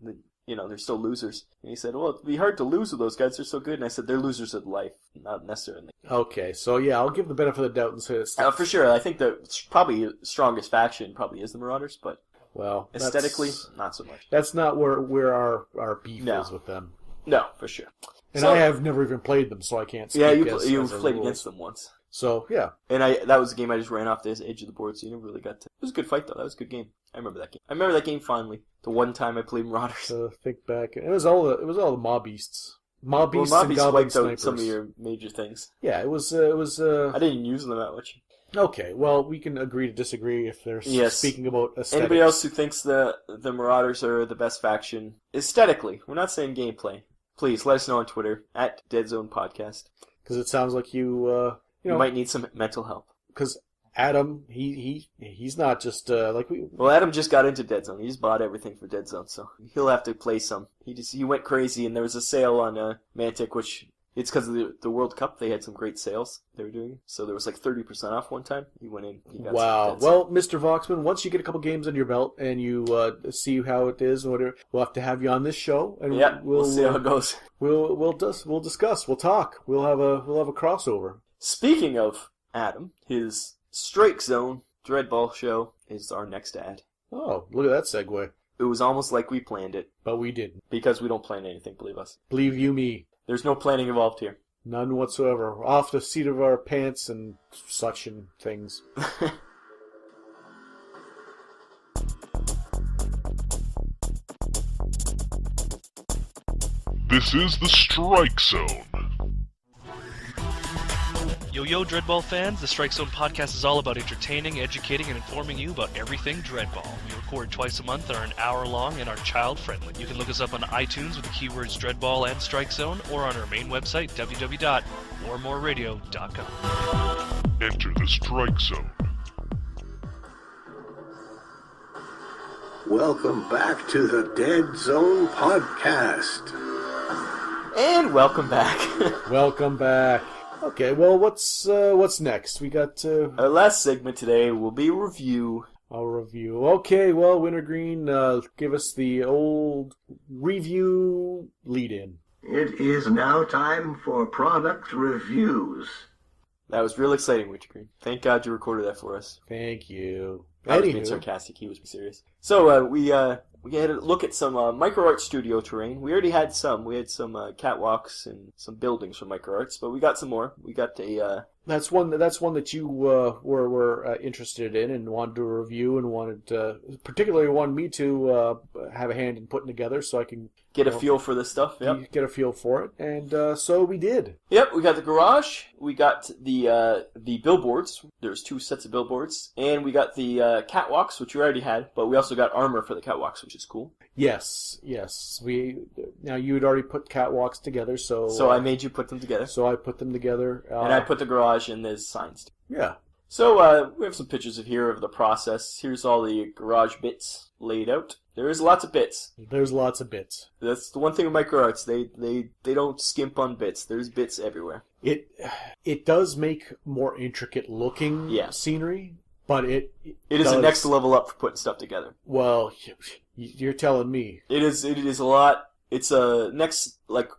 they're still losers. And he said, well, it'd be hard to lose with those guys. They're so good. And I said they're losers of life, not necessarily. Okay, so yeah, I'll give the benefit of the doubt and say it's For sure. I think the probably strongest faction probably is the Marauders, but well, aesthetically, not so much. That's not where our beef No. is with them. No, for sure. And I have never even played them, so I can't speak. Yeah, you as a played rules. against them once. So yeah, And that was a game I just ran off the edge of the board, so you never really got to. It was a good fight though. That was a good game. I remember that game. I remember that game fondly. The one time I played Marauders. so think back. It was all the mob beasts, mob beasts Mob and Beasts goblin wiped out snipers. some of your major things. Yeah, it was. I didn't use them that much. Okay, well, we can agree to disagree if they're Yes. speaking about aesthetics. Anybody else who thinks the Marauders are the best faction aesthetically? We're not saying gameplay. Please let us know on Twitter at Deadzone Podcast. Because it sounds like you might need some mental help. Because Adam, he's not just like we. Well, Adam just got into Deadzone. He just bought everything for Deadzone, so he'll have to play some. He went crazy, and there was a sale on Mantic, which it's because of the World Cup. They had some great sales they were doing, so there was like 30% off one time. He went in. He got Wow. some Deadzone. Well, Mr. Voxman, once you get a couple games under your belt and you see how it is, and whatever, we'll have to have you on this show, and Yeah, we'll see how it goes. We'll discuss. We'll talk. We'll have a crossover. Speaking of Adam, his Strike Zone Dreadball show is our next ad. Oh, look at that segue. It was almost like we planned it, But we didn't. because we don't plan anything, believe us. Believe you me. There's no planning involved here. None whatsoever. Off the seat of our pants and such and things. This is the Strike Zone. Yo, Dreadball fans, the Strike Zone podcast is all about entertaining, educating, and informing you about everything Dreadball. We record twice a month, are an hour long, and are child-friendly. You can look us up on iTunes with the keywords Dreadball and Strike Zone, or on our main website, www.warmoreradio.com. Enter the Strike Zone. Welcome back to the Deadzone Podcast. And welcome back. Welcome back. Okay, well, what's next? We got Our last segment today will be a review. a review. Okay, well, Wintergreen, give us the old review lead-in. It is now time for product reviews. That was real exciting, Wintergreen. Thank God you recorded that for us. Thank you. I was being Anywho, sarcastic. He was being serious. So we had a look at some MicroArt Studio terrain. We already had some. We had some catwalks and some buildings from MicroArts, but we got some more. We got a that's one that you were interested in and wanted to review and particularly wanted me to have a hand in putting together so I can get a feel for this stuff. Yep. get a feel for it, and so we did. Yep. We got the garage. We got the billboards. There's 2 sets of billboards, and we got the catwalks, which we already had, but we also got armor for the catwalks, which is cool. Yes. Now you had already put catwalks together, So I made you put them together, So I put them together, and I put the garage and there's signs. yeah. So we have some pictures of the process. Here's all the garage bits laid out. There is lots of bits. There's lots of bits. That's the one thing with MicroArts. They don't skimp on bits. There's bits everywhere. It does make more intricate looking scenery, but it is a next level up for putting stuff together. Well, you're telling me. It is a lot. It's a next, like,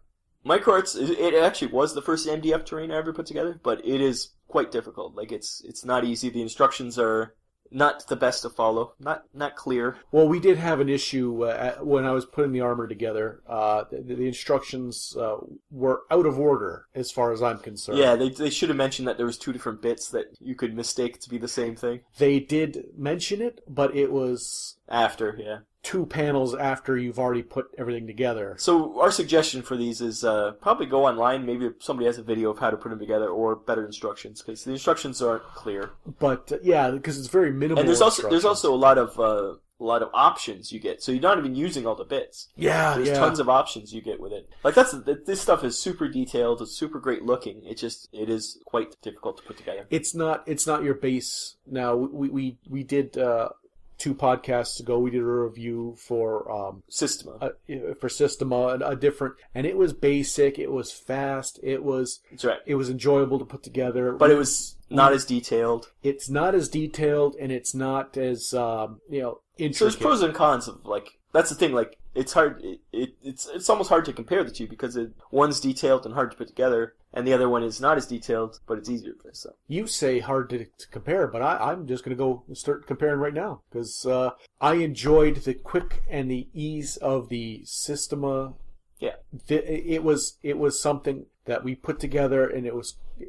MicroArts, it actually was the first MDF terrain I ever put together, but it is quite difficult. Like, it's not easy. The instructions are not the best to follow. Not clear. Well, we did have an issue when I was putting the armor together. The instructions were out of order as far as I'm concerned. Yeah, they should have mentioned that there was 2 different bits that you could mistake to be the same thing. They did mention it, but it was After, yeah. 2 panels after you've already put everything together. So our suggestion for these is probably go online. Maybe if somebody has a video of how to put them together, or better instructions, because the instructions aren't clear. But yeah, because it's very minimal. And there's also a lot of a lot of options you get. So you're not even using all the bits. Yeah, There's tons of options you get with it. Like this stuff is super detailed. It's super great looking. It is quite difficult to put together. It's not your base. Now we did 2 podcasts ago. We did a review for Systema. For Systema, a different, and it was basic. It was fast. That's right. It was enjoyable to put together, But it was not as detailed. It's not as detailed, and it's not as intricate. So there's pros and cons of like that's the thing. Like it's hard. It's almost hard to compare the two because one's detailed and hard to put together, and the other one is not as detailed, but it's easier for so. You say hard to compare, but I'm just going to go start comparing right now because I enjoyed the quick and the ease of the Systema. Yeah, it was something that we put together, and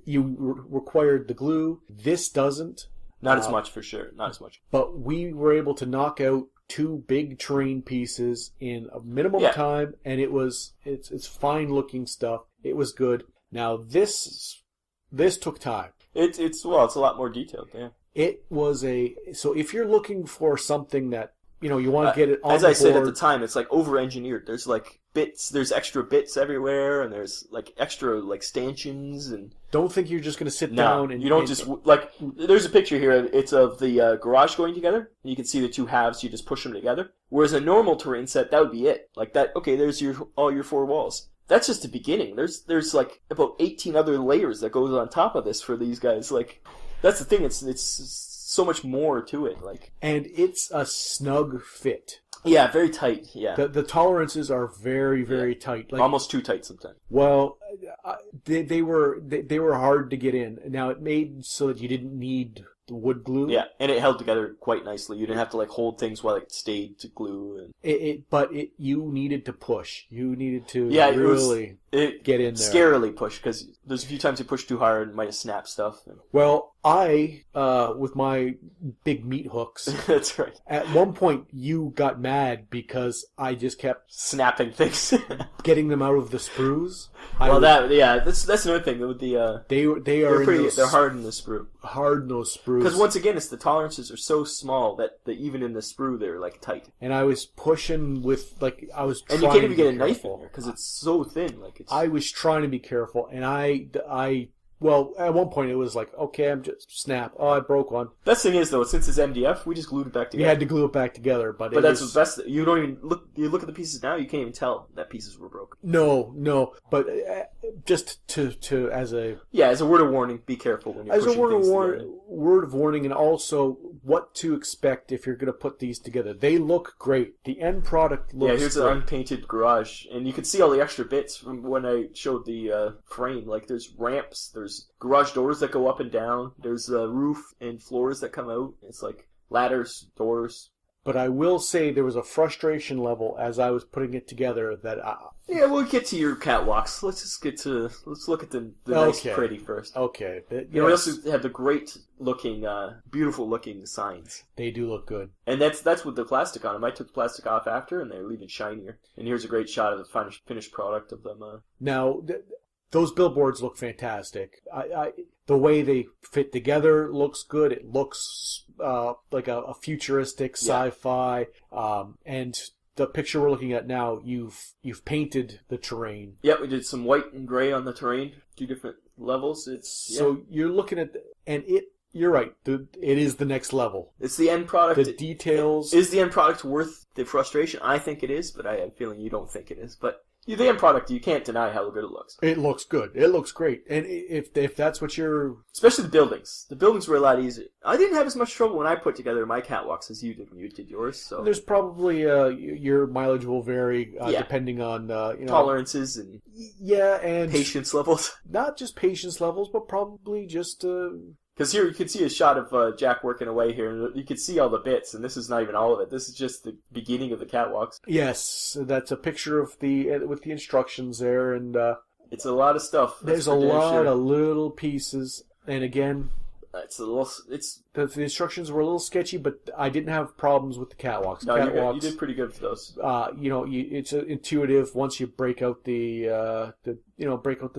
you required the glue. This doesn't. Not as much for sure. Not as much. But we were able to knock out 2 big terrain pieces in a minimum time, and it's fine looking stuff. It was good. Now this took time. It's a lot more detailed. Yeah. It was so if you're looking for something that you want to get it on as the I said at board, the time, it's like over engineered. There's like bits. There's extra bits everywhere, and there's like extra like stanchions and. Don't think you're just going to sit down and... you don't just... Like, there's a picture here. It's of the garage going together. You can see the 2 halves. You just push them together. Whereas a normal terrain set, that would be it. Like that, okay, there's all your 4 walls. That's just the beginning. There's like about 18 other layers that goes on top of this for these guys. Like, that's the thing. It's so much more to it. Like, and it's a snug fit. Yeah, very tight. Yeah, the tolerances are very, very tight. Like, almost too tight sometimes. Well, they were hard to get in. Now it made so that you didn't need the wood glue. Yeah, and it held together quite nicely. You didn't have to like hold things while it stayed to glue. And... But you needed to push. You needed to really get in there. Scarily push, because there's a few times you push too hard and it might have snapped stuff. Well, with my big meat hooks... That's right. At one point, you got mad because I just kept... snapping things. Getting them out of the sprues. That's another thing. With the, they're hard in the sprue. Hard in those sprues. Because once again, the tolerances are so small that even in the sprue, they're like tight. And I was pushing with, like, I was trying and you can't even get a careful. knife in there because it's so thin. Like I was trying to be careful, and well, at one point it was like, okay, I'm just snap. Oh, I broke one. Best thing is though, since it's MDF, we just glued it back together. We had to glue it back together, but that's the best. You don't even look. You look at the pieces now, you can't even tell that pieces were broken. No. But just to as a word of warning, be careful when you're pushing things together. Word of warning, and also what to expect if you're going to put these together. They look great. The end product looks. Yeah, here's great. an unpainted garage, and you can see all the extra bits from when I showed the frame. Like there's ramps, there's garage doors that go up and down. There's a roof and floors that come out. It's like ladders, doors. But I will say there was a frustration level as I was putting it together that yeah, we'll get to your catwalks. Let's look at the nice pretty first. Okay. We also have the great looking, beautiful looking signs. They do look good. And that's with the plastic on them. I took the plastic off after, and they're even shinier. And here's a great shot of the finished product of them. Now, those billboards look fantastic. The way they fit together looks good. It looks like a futuristic sci-fi. And the picture we're looking at now, you've painted the terrain. Yep, we did some white and gray on the terrain, 2 different levels. So you're looking at you're right. It is the next level. It's the end product. The details. Is the end product worth the frustration? I think it is, but I have a feeling you don't think it is. But the end product, you can't deny how good it looks. It looks good. It looks great. And if that's what you're... Especially the buildings. The buildings were a lot easier. I didn't have as much trouble when I put together my catwalks as you did when you did yours. So there's probably... your mileage will vary depending on... tolerances and... Yeah, and... patience levels. Not just patience levels, but probably just... Because here you can see a shot of Jack working away here, and you can see all the bits, and this is not even all of it. This is just the beginning of the catwalks. Yes, that's a picture of with the instructions there, and it's a lot of stuff. There's a lot of little pieces, and again, the instructions were a little sketchy, but I didn't have problems with the catwalks. No, you did pretty good for those. It's intuitive once you break out the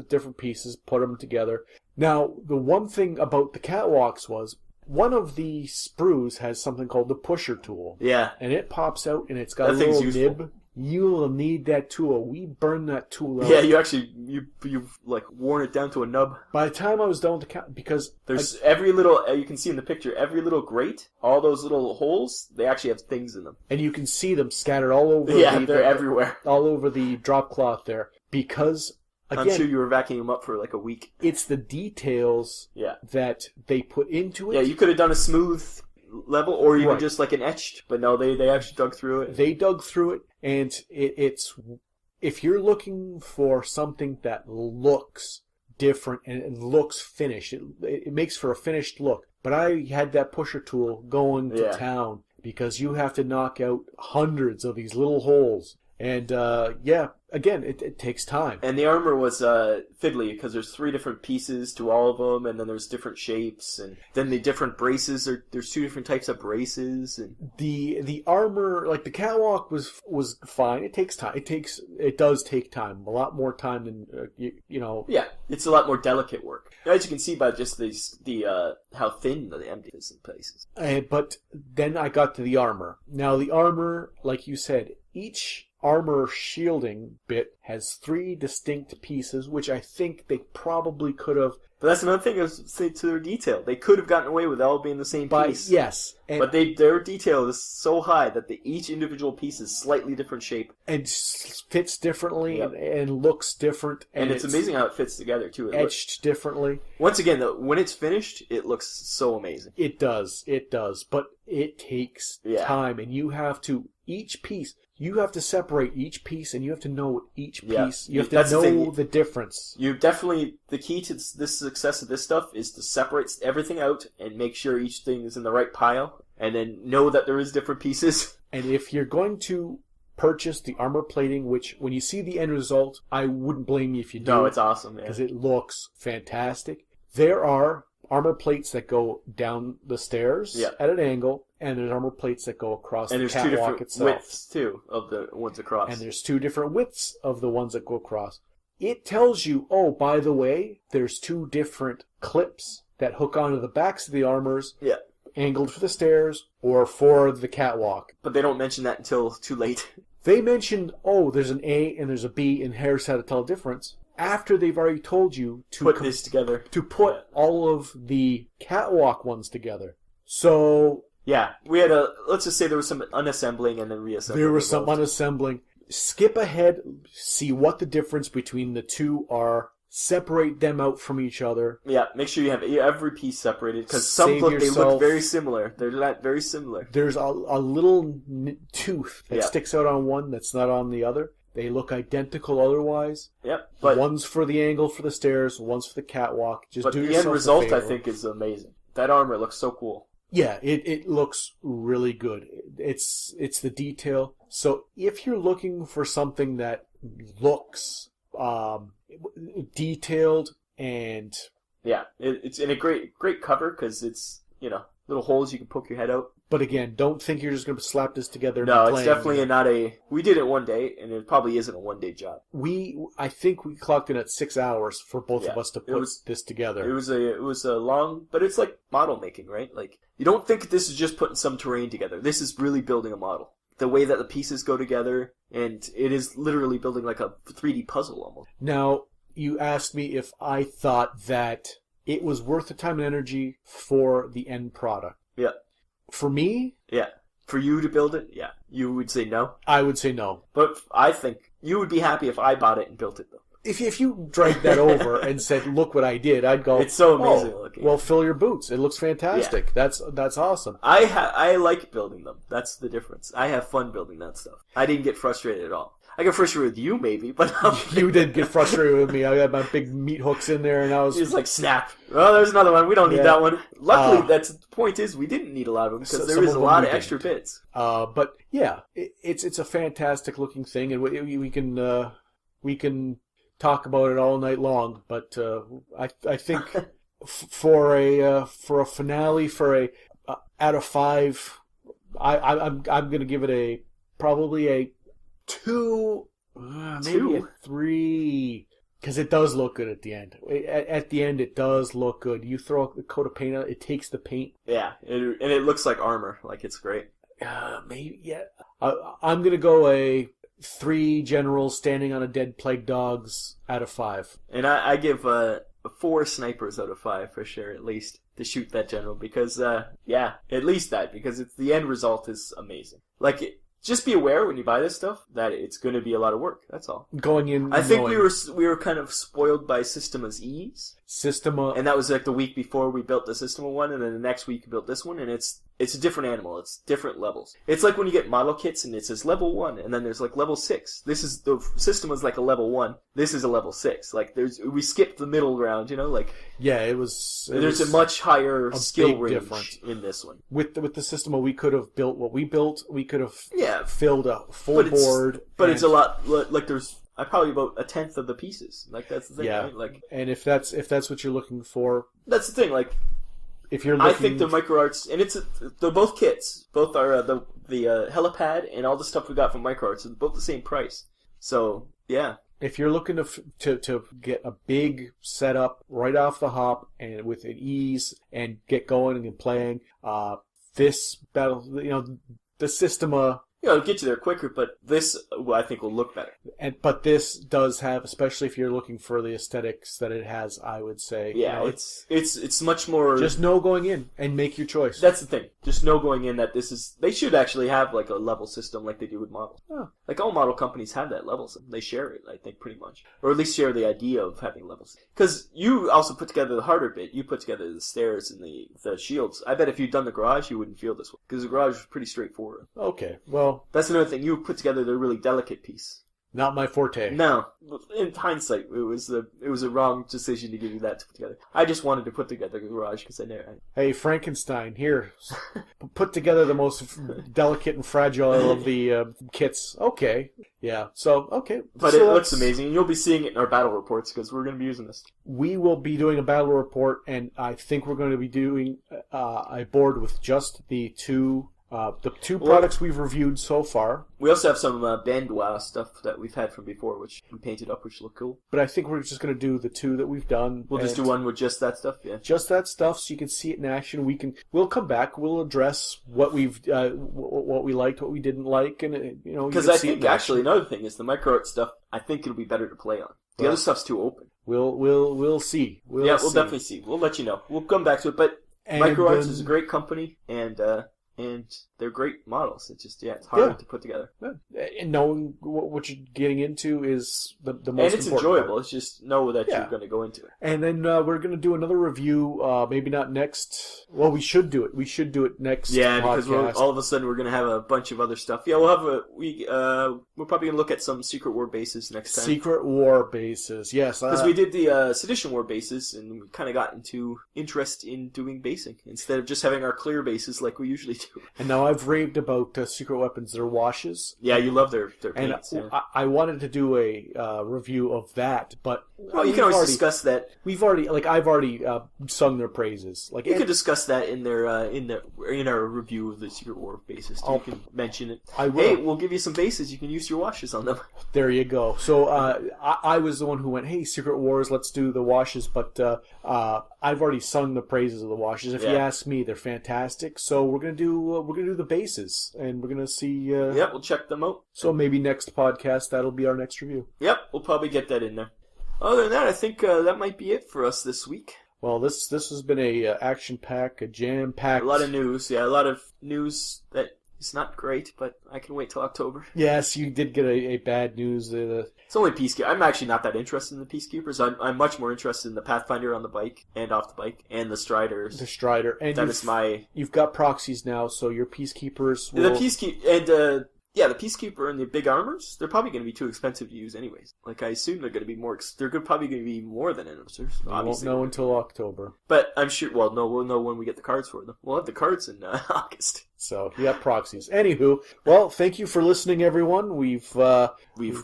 different pieces, put them together. Now, the one thing about the catwalks was one of the sprues has something called the pusher tool. Yeah. And it pops out and it's got That a thing's little useful. nib. You will need that tool. We burned that tool out. Yeah, you've like worn it down to a nub. By the time I was done with the count, because There's every little, you can see in the picture, every little grate, all those little holes, they actually have things in them. and you can see them scattered all over. They're everywhere. all over the drop cloth there. Because again, I'm sure you were vacuuming them up for like a week. it's the details Yeah. that they put into it. Yeah, you could have done a smooth level or even Right. just like an etched, but no, they actually dug through it. They dug through it, and it's if you're looking for something that looks different and it looks finished, it makes for a finished look. But I had that pusher tool going to Yeah. town because you have to knock out hundreds of these little holes. And again, it takes time. And the armor was fiddly because there's 3 different pieces to all of them, and then there's different shapes, and then the different braces there's 2 different types of braces, and The armor, like the catwalk, was fine. It takes time. It does take time. A lot more time than you know. yeah, it's a lot more delicate work. As you can see by just how thin the empty is in places. But then I got to the armor. Now the armor, like you said, each armor shielding bit has 3 distinct pieces, which I think they probably could have. But that's another thing I was saying to their detail. They could have gotten away with all being the same piece. Yes, and, But their detail is so high that each individual piece is slightly different shape. and fits differently Yep. and looks different, And it's amazing how it fits together, too. etched differently. Once again, though, when it's finished, it looks so amazing. It does, but it takes Yeah. time, and you have to separate each piece, and you have to know each piece. Yeah. You have to That's the know thing. the difference. The key to this success of this stuff is to separate everything out and make sure each thing is in the right pile, and then know that there is different pieces. And if you're going to purchase the armor plating, which when you see the end result, I wouldn't blame you if you do. No, it's awesome, man. because it looks fantastic. There are armor plates that go down the stairs Yeah. at an angle, and there's armor plates that go across And the there's 2 catwalk different itself. widths, too, of the ones across. And there's 2 different widths of the ones that go across. It tells you, oh, by the way, there's 2 different clips that hook onto the backs of the armors, Yeah. angled for the stairs or for the catwalk. But they don't mention that until too late. They mentioned, oh, there's an A and there's a B, and here's how to tell the difference, after they've already told you to Put this together. to put Yeah. all of the catwalk ones together. So Yeah, let's just say there was some unassembling and then reassembling. there was some involved. unassembling. Skip ahead, see what the difference between the 2 are, separate them out from each other. Yeah, make sure you have every piece separated, because some Save they yourself- look very similar. They're not very similar. There's a little tooth that Yeah. sticks out on one that's not on the other. They look identical otherwise. Yep, but One's for the angle for the stairs, one's for the catwalk. Just do the yourself end a result, I favor. think, is amazing. That armor looks so cool. Yeah, it looks really good. It's the detail. So if you're looking for something that looks detailed and Yeah, it's in a great cover because it's little holes you can poke your head out. but again, don't think you're just going to slap this together. No, and it's be definitely playing. not a. We did it one day, and it probably isn't a 1-day job. I think we clocked in at 6 hours for both of Yeah, us to it put was- this together. It was a long, but it's like model making, right? Like you don't think this is just putting some terrain together. This is really building a model. The way that the pieces go together, and it is literally building like a 3D puzzle almost. Now, you asked me if I thought that it was worth the time and energy for the end product. Yeah, For me, yeah. For you to build it, yeah, you would say no. I would say no. But I think you would be happy if I bought it and built it, though. If you dragged that over and said, "Look what I did," I'd go, It's so amazing "Oh, looking." well, fill your boots. It looks fantastic. That's awesome." I like building them. That's the difference. I have fun building that stuff. I didn't get frustrated at all. I get frustrated with you, maybe, but You did get frustrated with me. I had my big meat hooks in there, and I was just like snap. Oh, there's another one. We don't need Yeah. that one. Luckily, that's the point is we didn't need a lot of them So- because there some is of a them lot we of extra didn't. bits. But yeah, it's a fantastic looking thing, and we can talk about it all night long. But I think for a finale, out of 5, I'm going to give it probably a 2, maybe a 3. Because it does look good at the end. At the end, it does look good. You throw a coat of paint on it, it takes the paint. Yeah, and it looks like armor. Like, it's great. Maybe, yeah. I'm going to go a 3 generals standing on a dead plague dogs out of 5. And I give 4 snipers out of 5 for sure, at least, to shoot that general. Because, yeah, at least that. Because the end result is amazing. Like, just be aware when you buy this stuff that it's going to be a lot of work. That's all. Going in, I think we were kind of spoiled by Systema's Ease. Systema, and that was like the week before we built the Systema one, and then the next week we built this one, and it's a different animal. It's different levels. It's like when you get model kits and it says level 1, and then there's like level 6. This is the Systema's like a level 1. This is a level 6. Like we skipped the middle ground, you know, like yeah, there's a much higher skill range difference in this one. With the Systema, we could have built what we built. We could have filled a full but board. But it's a lot like there's probably about a tenth of the pieces. Like that's the thing, right? Like, and if that's what you're looking for, that's the thing. Like, if you're looking, I think the MicroArts, and they're both kits. Both are the helipad and all the stuff we got from MicroArts are both the same price. So yeah. If you're looking to get a big setup right off the hop and with an ease and get going and playing, this battle, the Systema. Yeah, it'll get you there quicker, but this, I think, will look better. But this does have, especially if you're looking for the aesthetics that it has, I would say. Yeah, it's much more. Just know going in and make your choice. That's the thing. Just know going in that this is. They should actually have like a level system like they do with models. Oh. Like all model companies have that level system. They share it, I think, pretty much, or at least share the idea of having levels. Because you also put together the harder bit. You put together the stairs and the shields. I bet if you'd done the garage, you wouldn't feel this way because the garage was pretty straightforward. Okay, well. That's another thing. You put together the really delicate piece. Not my forte. No. In hindsight, it was a wrong decision to give you that to put together. I just wanted to put together the garage because I never. Hey, Frankenstein, here. Put together the most delicate and fragile of the kits. Okay. Yeah. So, okay. But it looks amazing, and you'll be seeing it in our battle reports because we're going to be using this. We will be doing a battle report, and I think we're going to be doing a board with just the two products we've reviewed so far. We also have some Bandwa stuff that we've had from before, which we painted up, which look cool. But I think we're just going to do the 2 that we've done. We'll just do one with just that stuff, yeah. Just that stuff, so you can see it in action. We'll come back. We'll address what we liked, what we didn't like, and because I think actually another thing is the MicroArt stuff. I think it'll be better to play on. The other stuff's too open. We'll see. We'll definitely see. We'll let you know. We'll come back to it. But MicroArts is a great company, and they're great models. It's just, it's hard to put together. Yeah. And knowing what you're getting into is the most important. And it's enjoyable. Part. It's just know that you're going to go into it. And then we're going to do another review, maybe not next. Well, we should do it. We should do it next podcast. Because all of a sudden we're going to have a bunch of other stuff. Yeah, we're probably going to look at some Secret War bases next time. Secret War bases, yes. Because we did the Sedition War bases, and we kind of got into interest in doing basing instead of just having our clear bases like we usually do. And now I've raved about Secret Weapons, their washes. Yeah, you love their paints. And I wanted to do a review of that, but you can always discuss that. I've already sung their praises. You can discuss that in our review of the Secret War bases. You can mention it. I will. Hey, we'll give you some bases. You can use your washes on them. There you go. So I was the one who went, hey, Secret Wars, let's do the washes, but I've already sung the praises of the washes. If you ask me, they're fantastic. So we're gonna do the bases, and we're gonna see. We'll check them out. So maybe next podcast that'll be our next review. Yep, we'll probably get that in there. Other than that, I think that might be it for us this week. Well, this has been a action-packed, a jam-packed. A lot of news. Yeah, a lot of news that is not great, but I can wait till October. Yes, you did get a bad news. It's only Peacekeeper. I'm actually not that interested in the Peacekeepers. I'm much more interested in the Pathfinder on the bike and off the bike, and the Striders. The Strider. And you've got proxies now, so your Peacekeepers will... The Peacekeeper and the big armors, they're probably going to be too expensive to use anyways. Like, I assume they're going to be more... They're probably going to be more than Enforcers. We won't know until October. But I'm sure... Well, no, we'll know when we get the cards for them. We'll have the cards in August. So, you got proxies. Anywho, well, thank you for listening, everyone. We've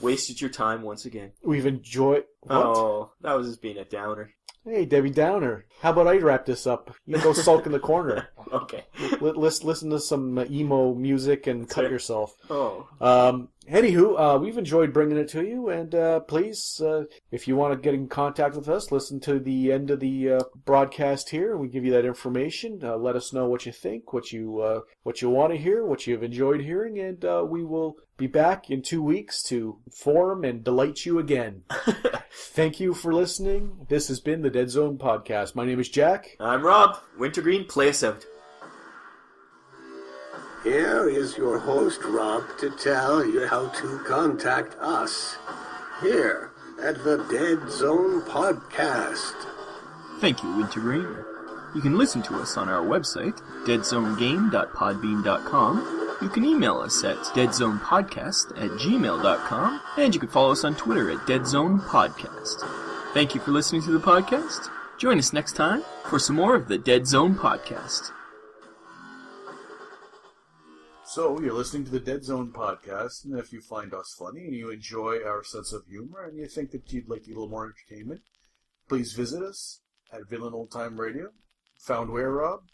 wasted your time once again. We've enjoyed... What? Oh, that was just being a downer. Hey, Debbie Downer. How about I wrap this up? You can go sulk in the corner. Okay. Listen to some emo music and cut yourself. Oh. Anywho, we've enjoyed bringing it to you, and please, if you want to get in contact with us, listen to the end of the broadcast here. We give you that information. Let us know what you think, what you want to hear, what you've enjoyed hearing, and we will be back in 2 weeks to inform and delight you again. Thank you for listening. This has been the Deadzone Podcast. My name is Jack. I'm Rob. Wintergreen, play us out. Here is your host, Rob, to tell you how to contact us here at the Deadzone Podcast. Thank you, Wintergreen. You can listen to us on our website, deadzonegame.podbean.com. You can email us at deadzonepodcast@gmail.com, and you can follow us on Twitter at deadzonepodcast. Thank you for listening to the podcast. Join us next time for some more of the Deadzone Podcast. So, you're listening to the Deadzone Podcast, and if you find us funny and you enjoy our sense of humor and you think that you'd like a little more entertainment, please visit us at Villain Old Time Radio. Found where, Rob?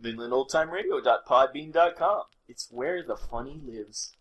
VinlandOldTimeRadio.podbean.com. It's where the funny lives.